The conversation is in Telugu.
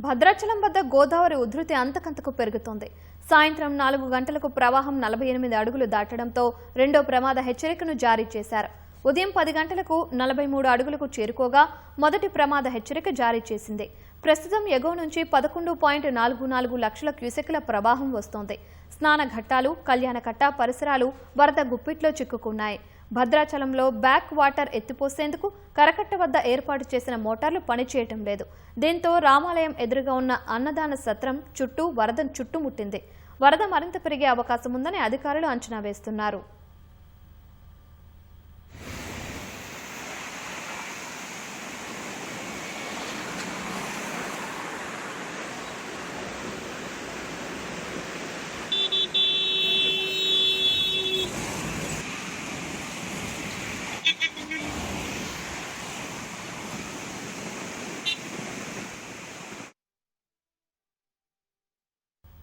భద్రాచలం వద్ద గోదావరి ఉధృతి అంతకంతకు పెరుగుతోంది. సాయంత్రం 4 గంటలకు ప్రవాహం 48 అడుగులు దాటడంతో రెండో ప్రమాద హెచ్చరికను జారీ చేశారు. ఉదయం 10 గంటలకు 43 అడుగులకు చేరుకోగా మొదటి ప్రమాద హెచ్చరిక జారీ చేసింది. ప్రస్తుతం ఎగువ నుంచి 11.44 లక్షల క్యూసెక్ల ప్రవాహం వస్తోంది. స్నాన ఘట్టాలు, కళ్యాణకట్ట పరిసరాలు వరద గుప్పిట్లో చిక్కుకున్నాయి. భద్రాచలంలో బ్యాక్ వాటర్ ఎత్తిపోసేందుకు కరకట్ట వద్ద ఏర్పాటు చేసిన మోటార్లు పనిచేయటం లేదు. దీంతో రామాలయం ఎదురుగా ఉన్న అన్నదాన సత్రం చుట్టూ వరద చుట్టుముట్టింది. వరద మరింత పెరిగే అవకాశం ఉందని అధికారులు అంచనా వేస్తున్నారు.